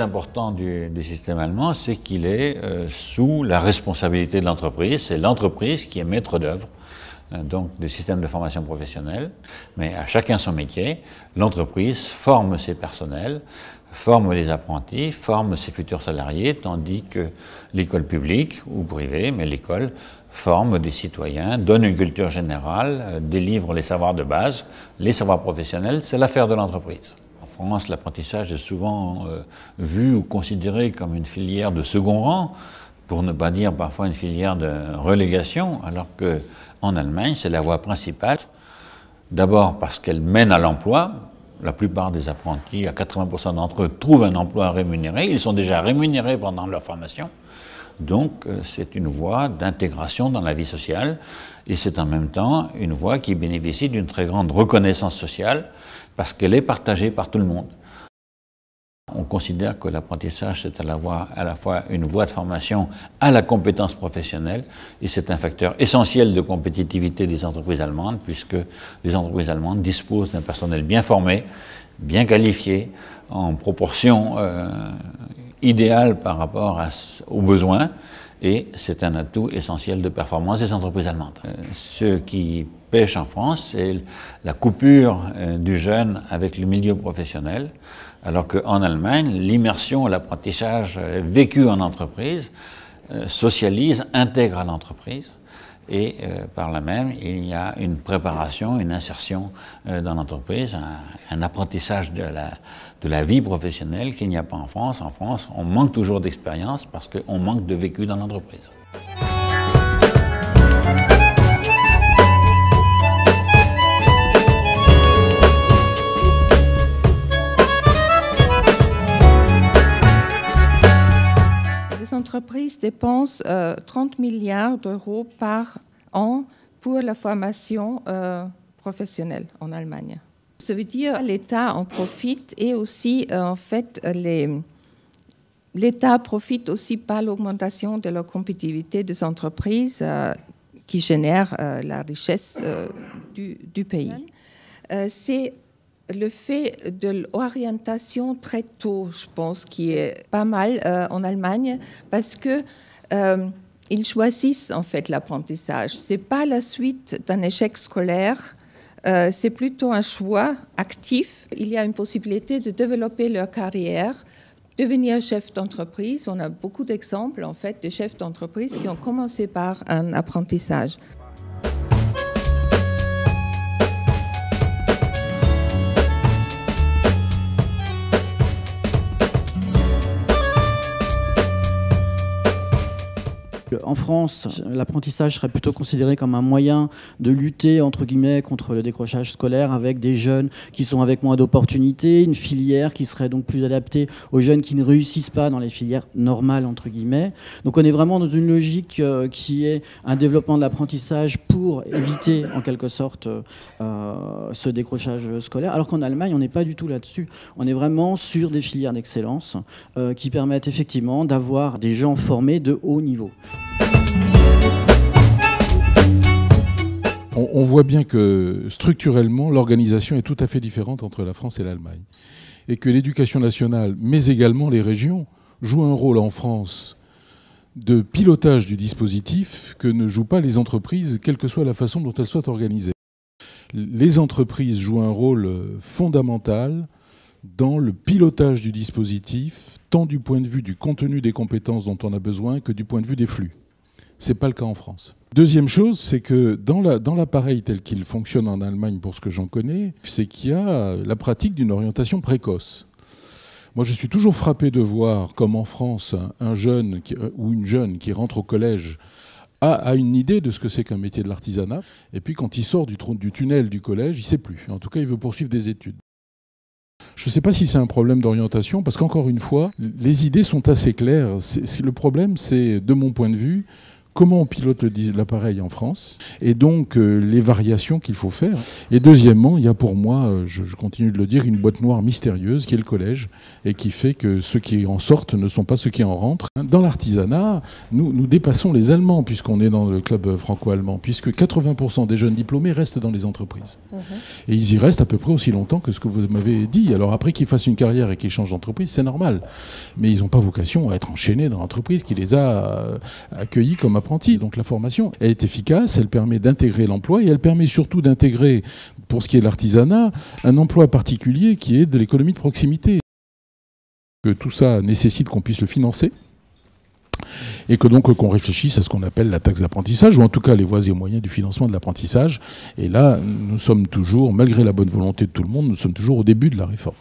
important du système allemand, c'est qu'il est sous la responsabilité de l'entreprise. C'est l'entreprise qui est maître d'œuvre donc du système de formation professionnelle, mais à chacun son métier. L'entreprise forme ses personnels, forme les apprentis, forme ses futurs salariés, tandis que l'école publique ou privée, mais l'école forme des citoyens, donne une culture générale, délivre les savoirs de base, les savoirs professionnels, c'est l'affaire de l'entreprise. En France, l'apprentissage est souvent vu ou considéré comme une filière de second rang, pour ne pas dire parfois une filière de relégation, alors qu'en Allemagne, c'est la voie principale. D'abord parce qu'elle mène à l'emploi. La plupart des apprentis, à 80% d'entre eux, trouvent un emploi rémunéré. Ils sont déjà rémunérés pendant leur formation. Donc, c'est une voie d'intégration dans la vie sociale. Et c'est en même temps une voie qui bénéficie d'une très grande reconnaissance sociale parce qu'elle est partagée par tout le monde. On considère que l'apprentissage, c'est à la fois une voie de formation à la compétence professionnelle et c'est un facteur essentiel de compétitivité des entreprises allemandes puisque les entreprises allemandes disposent d'un personnel bien formé, bien qualifié, en proportion idéale par rapport aux besoins et c'est un atout essentiel de performance des entreprises allemandes. Ce qui pêche en France, c'est la coupure du jeune avec le milieu professionnel, alors qu'en Allemagne, l'immersion, l'apprentissage vécu en entreprise socialise, intègre à l'entreprise et par là même, il y a une préparation, une insertion dans l'entreprise, un apprentissage de la vie professionnelle qu'il n'y a pas en France. En France, on manque toujours d'expérience parce qu'on manque de vécu dans l'entreprise. Les entreprises dépensent 30 milliards d'euros par an pour la formation professionnelle en Allemagne. Ça veut dire que l'État en profite et aussi, en fait, l'État profite aussi par l'augmentation de la compétitivité des entreprises qui génèrent la richesse du pays. C'est le fait de l'orientation très tôt, je pense, qui est pas mal en Allemagne, parce que ils choisissent en fait l'apprentissage. C'est pas la suite d'un échec scolaire, c'est plutôt un choix actif. Il y a une possibilité de développer leur carrière, devenir chef d'entreprise. On a beaucoup d'exemples en fait de chefs d'entreprise qui ont commencé par un apprentissage. En France, l'apprentissage serait plutôt considéré comme un moyen de lutter, entre guillemets, contre le décrochage scolaire avec des jeunes qui sont avec moins d'opportunités, une filière qui serait donc plus adaptée aux jeunes qui ne réussissent pas dans les filières normales, entre guillemets. Donc on est vraiment dans une logique qui est un développement de l'apprentissage pour éviter, en quelque sorte, ce décrochage scolaire, alors qu'en Allemagne, on n'est pas du tout là-dessus. On est vraiment sur des filières d'excellence qui permettent effectivement d'avoir des gens formés de haut niveau. On voit bien que structurellement, l'organisation est tout à fait différente entre la France et l'Allemagne. Et que l'éducation nationale, mais également les régions, jouent un rôle en France de pilotage du dispositif que ne jouent pas les entreprises, quelle que soit la façon dont elles soient organisées. Les entreprises jouent un rôle fondamental dans le pilotage du dispositif, tant du point de vue du contenu des compétences dont on a besoin que du point de vue des flux. Ce n'est pas le cas en France. Deuxième chose, c'est que dans l'appareil tel qu'il fonctionne en Allemagne, pour ce que j'en connais, c'est qu'il y a la pratique d'une orientation précoce. Moi, je suis toujours frappé de voir comme en France, un jeune ou une jeune qui rentre au collège a une idée de ce que c'est qu'un métier de l'artisanat, et puis quand il sort du tunnel du collège, il ne sait plus. En tout cas, il veut poursuivre des études. Je ne sais pas si c'est un problème d'orientation, parce qu'encore une fois, les idées sont assez claires. Le problème, c'est, de mon point de vue, comment on pilote l'appareil en France, et donc les variations qu'il faut faire. Et deuxièmement, il y a pour moi, je continue de le dire, une boîte noire mystérieuse qui est le collège, et qui fait que ceux qui en sortent ne sont pas ceux qui en rentrent. Dans l'artisanat, nous dépassons les Allemands, puisqu'on est dans le club franco-allemand, puisque 80% des jeunes diplômés restent dans les entreprises. Et ils y restent à peu près aussi longtemps que ce que vous m'avez dit. Alors après qu'ils fassent une carrière et qu'ils changent d'entreprise, c'est normal. Mais ils n'ont pas vocation à être enchaînés dans l'entreprise qui les a accueillis comme apprentis. Donc la formation, elle est efficace, elle permet d'intégrer l'emploi et elle permet surtout d'intégrer, pour ce qui est de l'artisanat, un emploi particulier qui est de l'économie de proximité. Que tout ça nécessite qu'on puisse le financer et que donc qu'on réfléchisse à ce qu'on appelle la taxe d'apprentissage, ou en tout cas les voies et moyens du financement de l'apprentissage. Et là, nous sommes toujours, malgré la bonne volonté de tout le monde, nous sommes toujours au début de la réforme.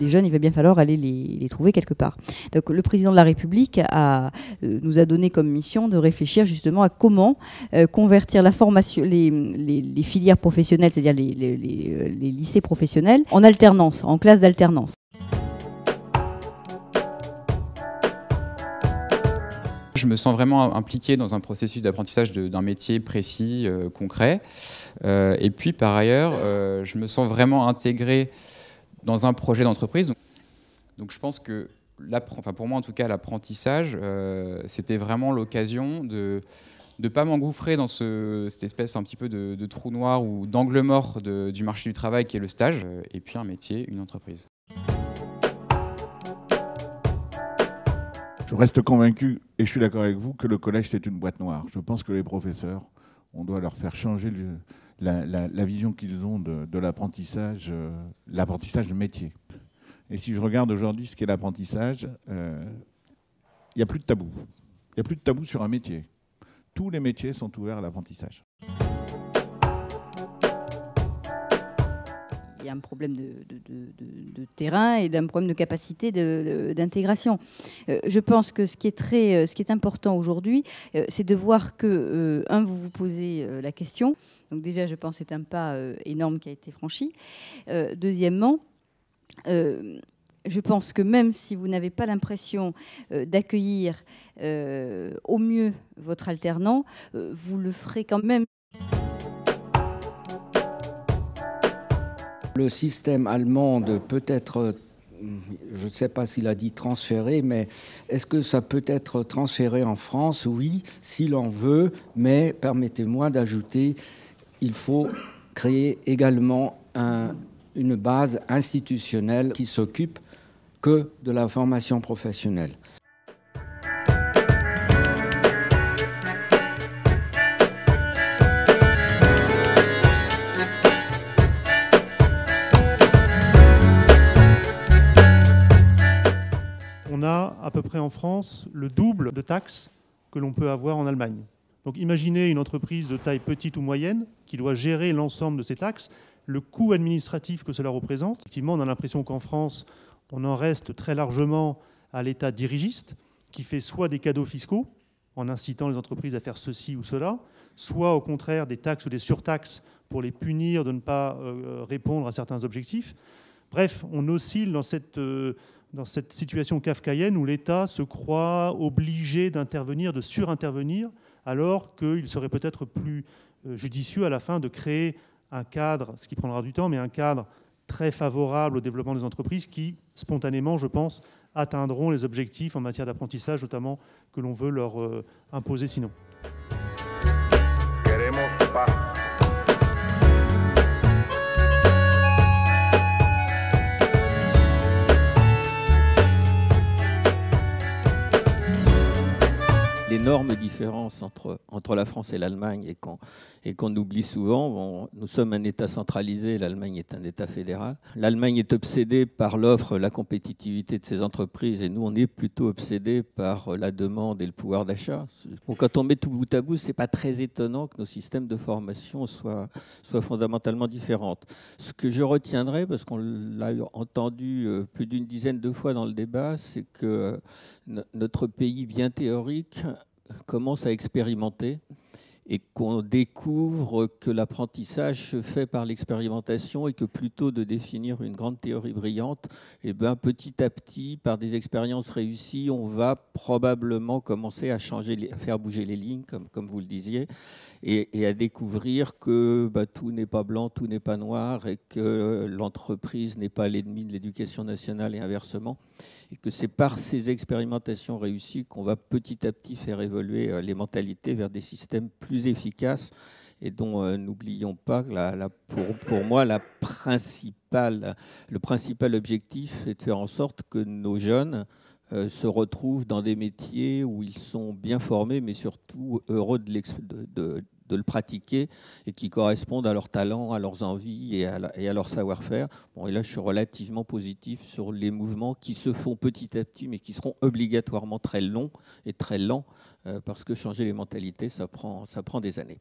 Les jeunes, il va bien falloir aller les trouver quelque part. Donc, le président de la République nous a donné comme mission de réfléchir justement à comment convertir la formation, les filières professionnelles, c'est-à-dire les lycées professionnels, en alternance, en classe d'alternance. Je me sens vraiment impliqué dans un processus d'apprentissage d'un métier précis, concret. Et puis, par ailleurs, je me sens vraiment intégré dans un projet d'entreprise. Donc je pense que, pour moi en tout cas, l'apprentissage, c'était vraiment l'occasion de ne pas m'engouffrer dans cette espèce un petit peu de trou noir ou d'angle mort du marché du travail qui est le stage, et puis un métier, une entreprise. Je reste convaincu, et je suis d'accord avec vous, que le collège c'est une boîte noire. Je pense que les professeurs, on doit leur faire changer la vision qu'ils ont de l'apprentissage de métier. Et si je regarde aujourd'hui ce qu'est l'apprentissage, il n'y a plus de tabou. Il n'y a plus de tabou sur un métier. Tous les métiers sont ouverts à l'apprentissage. Il y a un problème de terrain et d'un problème de capacité d'intégration. Je pense que ce qui est important aujourd'hui, c'est de voir que, vous vous posez la question. Donc déjà, je pense que c'est un pas énorme qui a été franchi. Deuxièmement, je pense que même si vous n'avez pas l'impression d'accueillir au mieux votre alternant, vous le ferez quand même. Le système allemand de peut-être, je ne sais pas s'il a dit transférer, mais est-ce que ça peut être transféré en France? Oui, s'il en veut, mais permettez-moi d'ajouter, il faut créer également une base institutionnelle qui s'occupe que de la formation professionnelle. On a à peu près en France le double de taxes que l'on peut avoir en Allemagne. Donc imaginez une entreprise de taille petite ou moyenne qui doit gérer l'ensemble de ces taxes, le coût administratif que cela représente. Effectivement, on a l'impression qu'en France, on en reste très largement à l'État dirigiste, qui fait soit des cadeaux fiscaux, en incitant les entreprises à faire ceci ou cela, soit au contraire des taxes ou des surtaxes pour les punir de ne pas répondre à certains objectifs. Bref, on oscille dans cette situation kafkaïenne où l'État se croit obligé d'intervenir, de surintervenir, alors qu'il serait peut-être plus judicieux à la fin de créer un cadre, ce qui prendra du temps, mais un cadre très favorable au développement des entreprises qui, spontanément, je pense, atteindront les objectifs en matière d'apprentissage, notamment, que l'on veut leur imposer sinon. L'énorme différence entre la France et l'Allemagne et qu'on oublie souvent. Bon, nous sommes un État centralisé, l'Allemagne est un État fédéral. L'Allemagne est obsédée par l'offre, la compétitivité de ses entreprises et nous, on est plutôt obsédés par la demande et le pouvoir d'achat. Bon, quand on met tout bout à bout, ce n'est pas très étonnant que nos systèmes de formation soient fondamentalement différents. Ce que je retiendrai, parce qu'on l'a entendu plus d'une dizaine de fois dans le débat, c'est que notre pays bien théorique commence à expérimenter et qu'on découvre que l'apprentissage se fait par l'expérimentation et que plutôt de définir une grande théorie brillante, eh ben, petit à petit, par des expériences réussies, on va probablement commencer à changer, à faire bouger les lignes, comme vous le disiez, et à découvrir que tout n'est pas blanc, tout n'est pas noir, et que l'entreprise n'est pas l'ennemi de l'éducation nationale et inversement, et que c'est par ces expérimentations réussies qu'on va petit à petit faire évoluer les mentalités vers des systèmes plus efficaces, et dont n'oublions pas que pour moi le principal objectif est de faire en sorte que nos jeunes se retrouvent dans des métiers où ils sont bien formés, mais surtout heureux de le pratiquer et qui correspondent à leurs talents, à leurs envies et à leur savoir-faire. Bon, et là, je suis relativement positif sur les mouvements qui se font petit à petit, mais qui seront obligatoirement très longs et très lents, parce que changer les mentalités, ça prend des années.